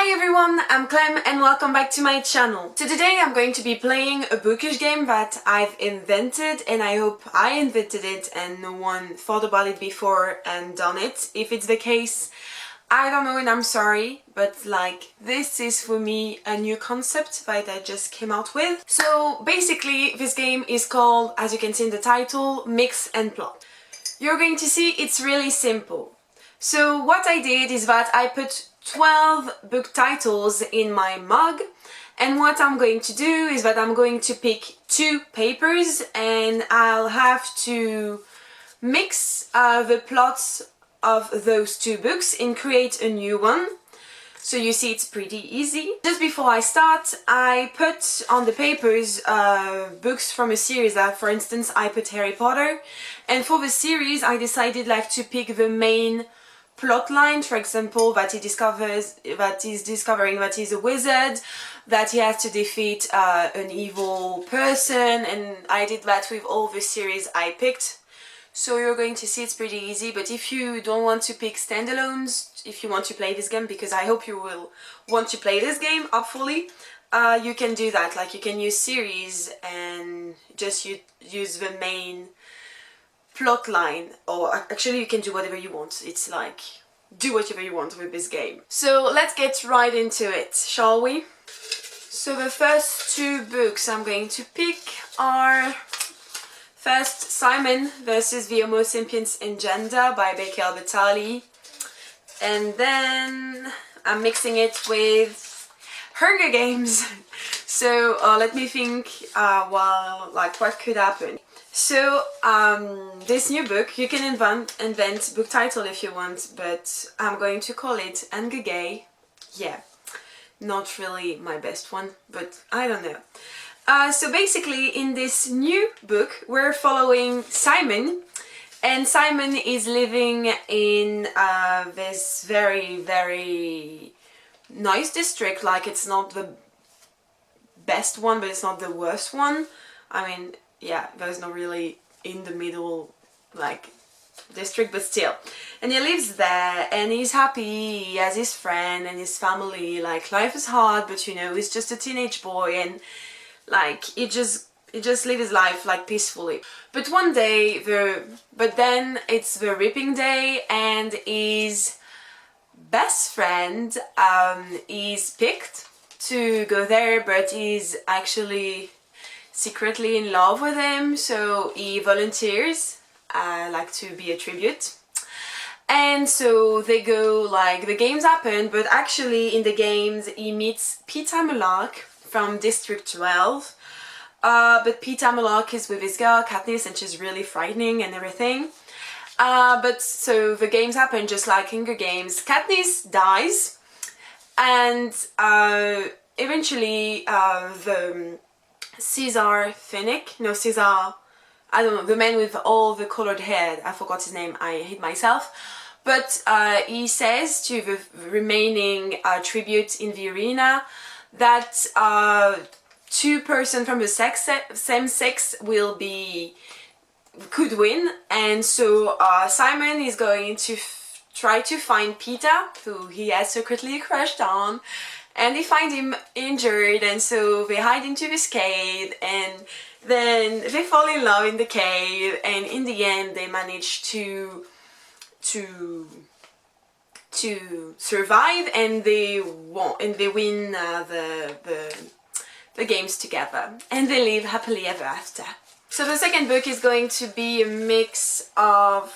Hi everyone, I'm Clem and welcome back to my channel. So today I'm going to be playing a bookish game that I've invented, and I hope I invented it and no one thought about it before and done it. If it's the case, I don't know and I'm sorry, but this is for me a new concept that I just came out with. So basically this game is called, as you can see in the title, Mix and Plot. You're going to see it's really simple. So what I did is that I put 12 book titles in my mug, and what I'm going to do is that I'm going to pick two papers and I'll have to mix the plots of those two books and create a new one. So you see it's pretty easy. Just before I start, I put on the papers books from a series that, for instance, I put Harry Potter, and for the series I decided to pick the main plot line. For example, that he's discovering that he's a wizard, that he has to defeat an evil person, and I did that with all the series I picked. So you're going to see it's pretty easy, but if you don't want to pick standalones, if you want to play this game, because I hope you will want to play this game, hopefully, you can do that. You can use series and just use the main plot line, or actually you can do whatever you want. It's do whatever you want with this game. So let's get right into it, shall we? So the first two books I'm going to pick are first Simon versus the Homo sapiens Agenda by Becky Albertalli, and then I'm mixing it with Hunger Games. So let me think what could happen. So this new book, you can invent book title if you want, but I'm going to call it Hunger Gay. Yeah, not really my best one, but I don't know. So basically in this new book we're following Simon, and Simon is living in this very nice district. It's not the best one, but it's not the worst one. I mean, yeah, there's not really in the middle district, but still. And he lives there and he's happy, he has his friend and his family. Life is hard, but he's just a teenage boy, and he just lives his life peacefully. But one day then it's the reaping day, and his best friend is picked to go there, but he's actually secretly in love with him, so he volunteers to be a tribute. And so they go, the games happen, but actually in the games he meets Peter Mullock from District 12, but Peter Mullock is with his girl Katniss, and she's really frightening and everything. But so the games happen just like Hunger Games. Katniss dies, and eventually the Caesar Finnick, no, Caesar, I don't know, the man with all the colored hair, I forgot his name, I hate myself, but he says to the remaining tribute in the arena that two persons from the same sex could win, and so Simon is going to try to find Peter, who he has secretly crushed on, and they find him injured, and so they hide into this cave, and then they fall in love in the cave, and in the end they manage to survive, and they win the games together, and they live happily ever after. So the second book is going to be a mix of,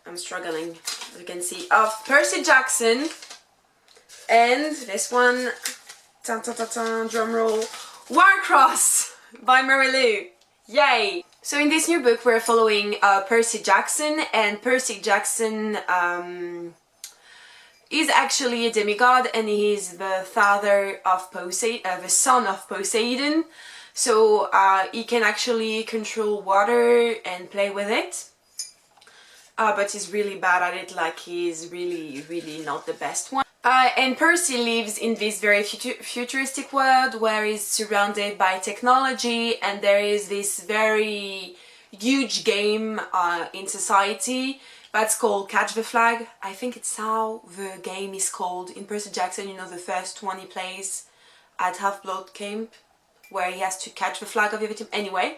I'm struggling, as you can see, of Percy Jackson and this one, drum roll, Warcross by Mary Lou. Yay! So in this new book we're following Percy Jackson, and Percy Jackson is actually a demigod, and he's the father of the son of Poseidon. So he can actually control water and play with it. But he's really bad at it, he's really not the best one. And Percy lives in this very futuristic world where he's surrounded by technology, and there is this very huge game in society That's called Catch the Flag. I think it's how the game is called in Percy Jackson, you know, the first one he plays at Half-Blood Camp, where he has to catch the flag of every team. Anyway,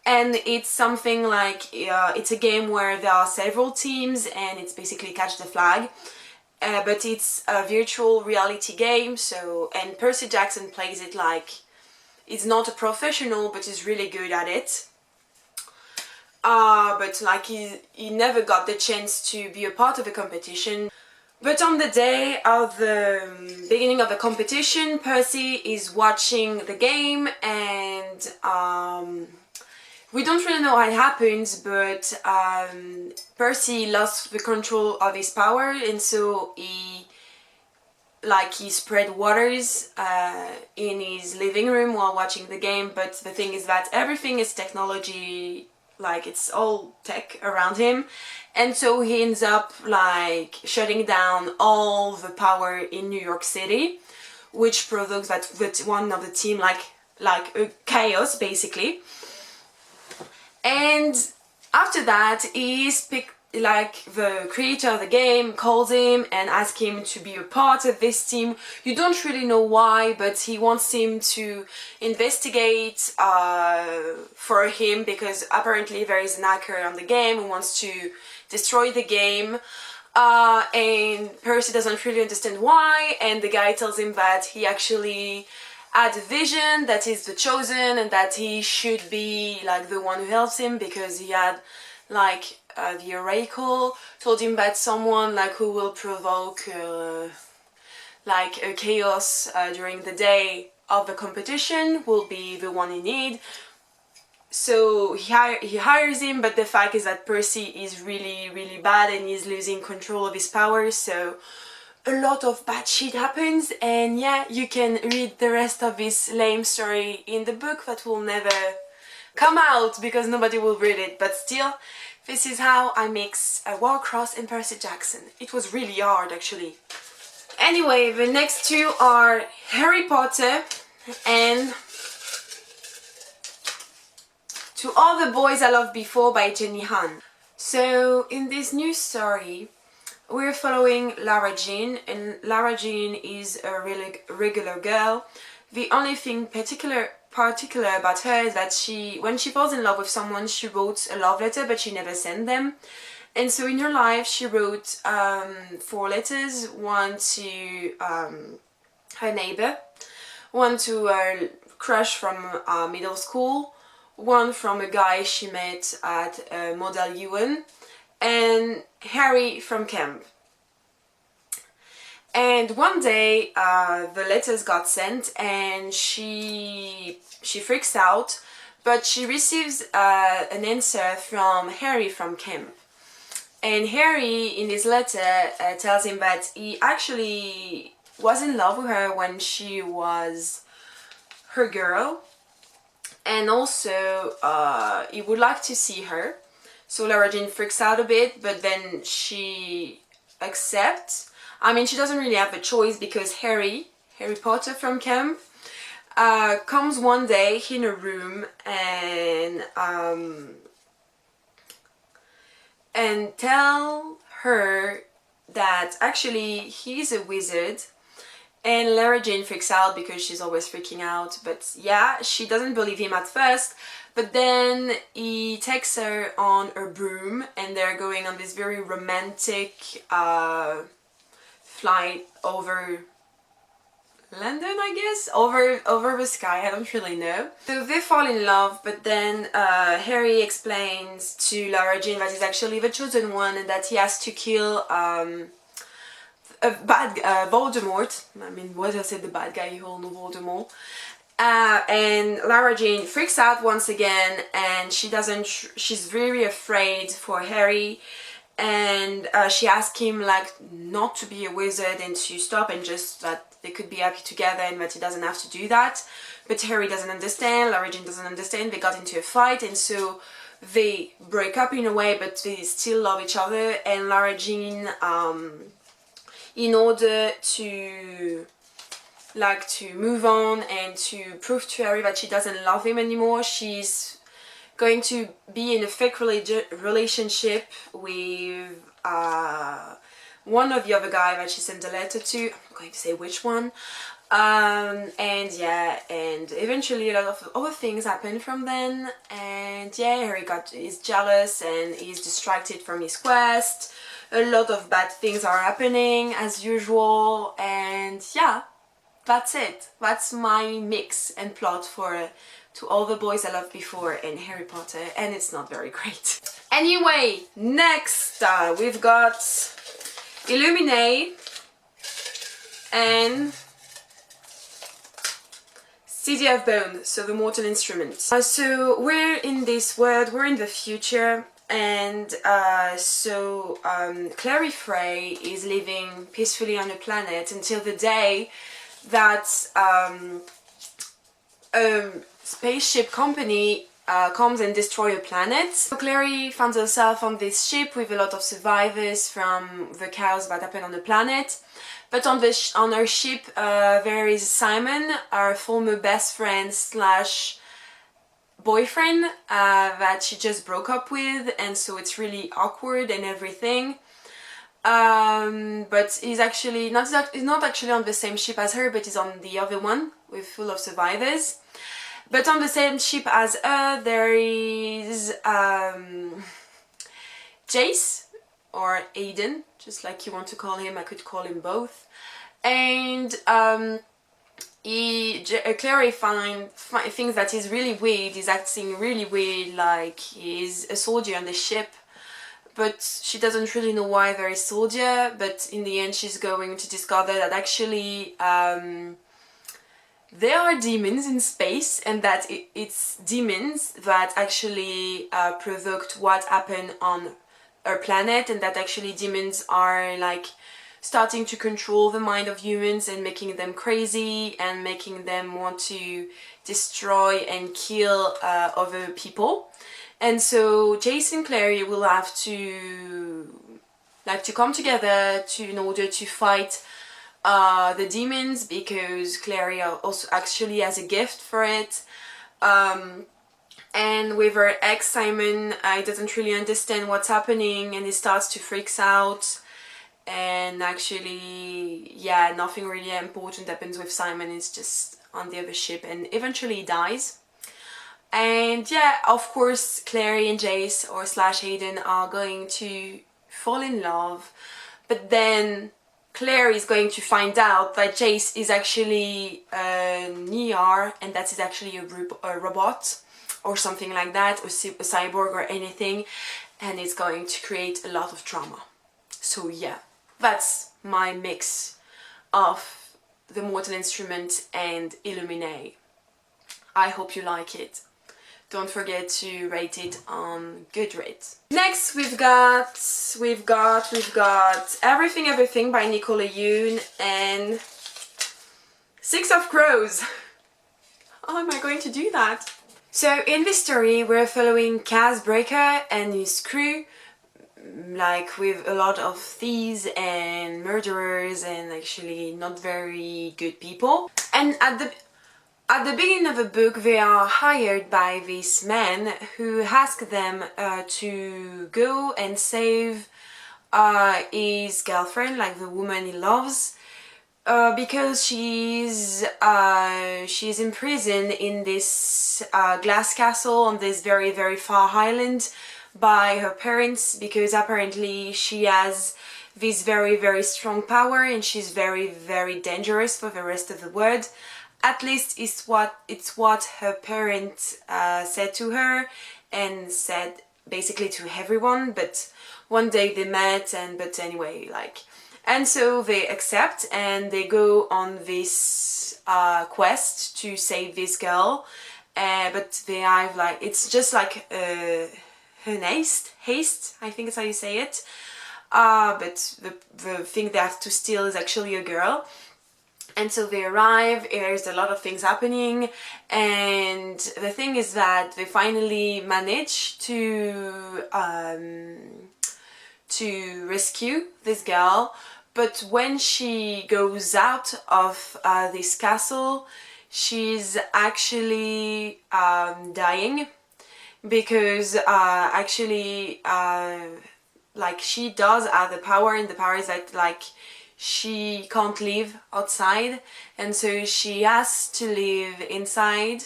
and it's something like, it's a game where there are several teams and it's basically catch the flag. But it's a virtual reality game, so, and Percy Jackson plays it like, he's not a professional, but he's really good at it. But like he never got the chance to be a part of the competition. But on the day of the beginning of the competition, Percy is watching the game, and we don't really know how it happens, but Percy lost the control of his power, and so he spread waters in his living room while watching the game. But the thing is that everything is technology, like it's all tech around him, and so he ends up like shutting down all the power in New York City, which provokes that one of the team like a chaos basically. And after that, the creator of the game calls him and asks him to be a part of this team. You don't really know why, but he wants him to investigate for him, because apparently there is an hacker on the game who wants to destroy the game. And Percy doesn't really understand why, and the guy tells him that he actually had a vision, that he's the chosen, and that he should be like the one who helps him, because he had like the oracle told him that someone like who will provoke like a chaos during the day of the competition will be the one he need. So he hires him, but the fact is that Percy is really bad and he's losing control of his powers, so a lot of bad shit happens. And yeah, you can read the rest of this lame story in the book that will never come out because nobody will read it, but still, this is how I mix a Warcross and Percy Jackson. It was really hard actually. Anyway, the next two are Harry Potter and To All the Boys I Loved Before by Jenny Han. So in this new story, we're following Lara Jean, and Lara Jean is a really regular girl. The only thing particular about her is that when she falls in love with someone, she wrote a love letter, but she never sent them. And so in her life, she wrote 4 letters, one to her neighbor, one to her crush from middle school, one from a guy she met at Model UN, and Harry from camp. And one day the letters got sent and she freaks out, but she receives an answer from Harry from camp. And Harry in his letter tells him that he actually was in love with her when she was her girl, and also he would like to see her. So Lara Jean freaks out a bit, but then she accepts. I mean, she doesn't really have a choice, because Harry Potter from camp comes one day in a room and tell her that actually he's a wizard. And Lara Jean freaks out because she's always freaking out, but yeah, she doesn't believe him at first. But then he takes her on a broom and they're going on this very romantic flight over London, I guess? Over the sky, I don't really know. So they fall in love, but then Harry explains to Lara Jean that he's actually the chosen one and that he has to kill Voldemort. I mean, what I said, the bad guy, you all know Voldemort. And Lara Jean freaks out once again, and she's very afraid for Harry, and she asks him like not to be a wizard and to stop, and just that they could be happy together and that he doesn't have to do that. But Harry doesn't understand, Lara Jean doesn't understand. They got into a fight, and so they break up in a way, but they still love each other. And Lara Jean, in order to move on and to prove to Harry that she doesn't love him anymore, she's going to be in a fake relationship with one of the other guy that she sent a letter to. I'm not going to say which one. And yeah, and eventually a lot of other things happened from then, and yeah, Harry is jealous and he's distracted from his quest. A lot of bad things are happening as usual, and yeah, that's it. That's my mix and plot for To All the Boys I Loved Before and Harry Potter, and it's not very great. Anyway, next we've got Illuminate and City of Bone, so the Mortal Instrument. So we're in this world, we're in the future, and Clary Frey is living peacefully on a planet until the day that a spaceship company comes and destroy a planet. So Clary finds herself on this ship with a lot of survivors from the chaos that happened on the planet. But on her ship there is Simon, our former best friend slash boyfriend that she just broke up with, and so it's really awkward and everything. But he's actually he's not actually on the same ship as her, but he's on the other one with full of survivors. But on the same ship as her there is Jace, or Aiden, just like you want to call him. I could call him both. And Clary thinks that he's really weird, he's acting really weird, like he's a soldier on the ship, but she doesn't really know why they're a soldier. But in the end she's going to discover that actually there are demons in space, and that it's demons that actually provoked what happened on our planet, and that actually demons are like starting to control the mind of humans and making them crazy and making them want to destroy and kill other people. And so Jace and Clary will have to come together in order to fight the demons, because Clary also actually has a gift for it. And with her ex Simon, he doesn't really understand what's happening and he starts to freak out. And actually, yeah, nothing really important happens with Simon. He's just on the other ship and eventually he dies. And yeah, of course Clary and Jace, or slash Hayden, are going to fall in love. But then Claire is going to find out that Jace is actually a Niar, and that is actually a robot or something like that, a cyborg or anything, and it's going to create a lot of drama. So yeah, that's my mix of The Mortal Instrument and Illuminate. I hope you like it. Don't forget to rate it on Goodreads. Next we've got Everything by Nicola Yoon and Six of Crows. How am I going to do that? So in this story we're following Kaz Breaker and his crew, like with a lot of thieves and murderers and actually not very good people. And at the beginning of the book they are hired by this man who asks them to go and save his girlfriend, like the woman he loves, because she's imprisoned in this glass castle on this very, very far island by her parents, because apparently she has this very, very strong power and she's very, very dangerous for the rest of the world. At least it's what her parents said to her and said basically to everyone. But one day they met, but anyway, and so they accept and they go on this quest to save this girl. But they have it's just like an haste, I think that's how you say it. But the thing they have to steal is actually a girl. And so they arrive, there's a lot of things happening, and the thing is that they finally manage to rescue this girl. But when she goes out of this castle, she's actually dying, because actually like she does have the power, and the power is that like she can't live outside, and so she has to live inside.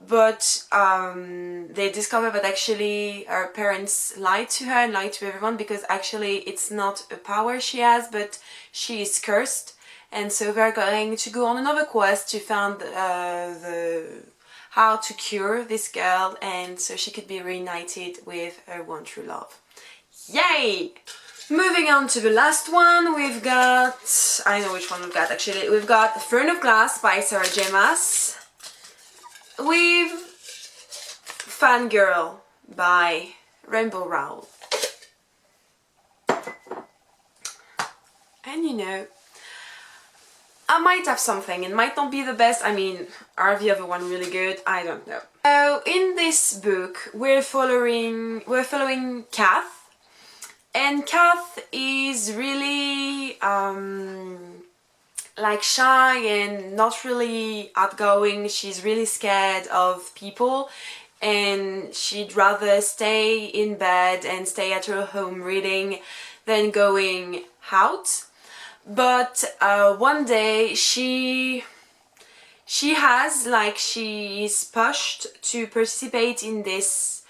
But they discover that actually her parents lied to her and lied to everyone, because actually it's not a power she has, but she is cursed. And so they're going to go on another quest to find how to cure this girl, and so she could be reunited with her one true love. Yay! Moving on to the last one, we've got... I know which one we've got actually. We've got Throne of Glass by Sarah J. Maas. With Fangirl by Rainbow Rowell. And you know, I might have something. It might not be the best. I mean, are the other one really good? I don't know. So in this book, we're following Kath. And Kath is really like shy and not really outgoing. She's really scared of people, and she'd rather stay in bed and stay at her home reading than going out. But one day she is pushed to participate in this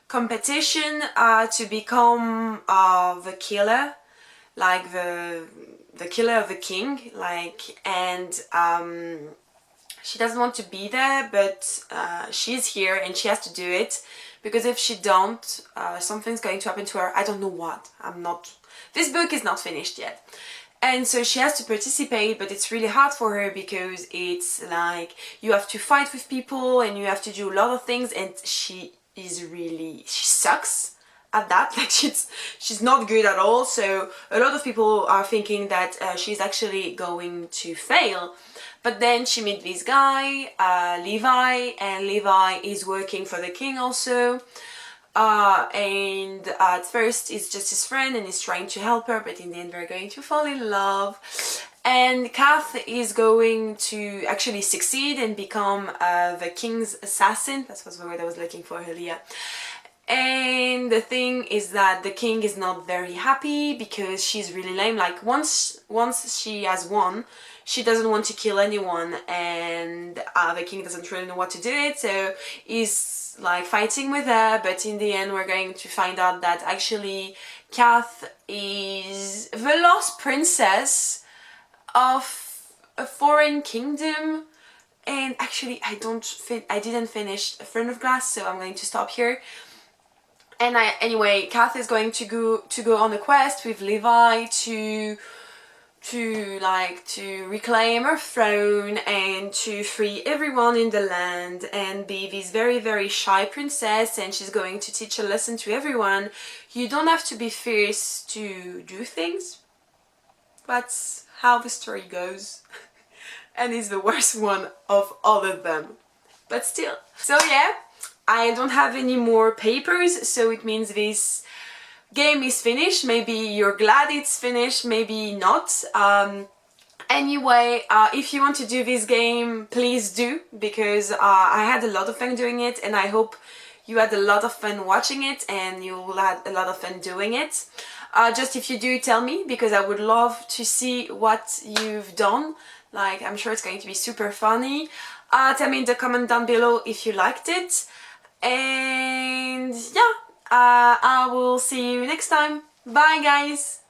competition to become the killer, like the killer of the king, like, and she doesn't want to be there, but she's here and she has to do it, because if she don't, something's going to happen to her. I don't know what. This book is not finished yet. And so she has to participate, but it's really hard for her, because it's like you have to fight with people and you have to do a lot of things, and she sucks at that. Like she's not good at all. So a lot of people are thinking that she's actually going to fail. But then she meets this guy, Levi, and Levi is working for the king also. And at first it's just his friend and he's trying to help her, but in the end they're going to fall in love. And Kath is going to actually succeed and become the king's assassin. That was the word I was looking for earlier. And the thing is that the king is not very happy, because she's really lame. Like once she has won, she doesn't want to kill anyone, and the king doesn't really know what to do it, so he's like fighting with her. But in the end we're going to find out that actually Kath is the lost princess of a foreign kingdom. And actually I didn't finish Throne of Glass, so I'm going to stop here. And anyway, Kath is going to go on a quest with Levi to reclaim her throne and to free everyone in the land and be this very, very shy princess. And she's going to teach a lesson to everyone. You don't have to be fierce to do things. That's how the story goes. And it's the worst one of all of them. But still. So yeah, I don't have any more papers, so it means this game is finished. Maybe you're glad it's finished, maybe not. Anyway, if you want to do this game, please do, because I had a lot of fun doing it, and I hope you had a lot of fun watching it and you will have a lot of fun doing it. Just if you do, tell me, because I would love to see what you've done. Like, I'm sure it's going to be super funny. Tell me in the comment down below if you liked it. And yeah, I will see you next time. Bye guys!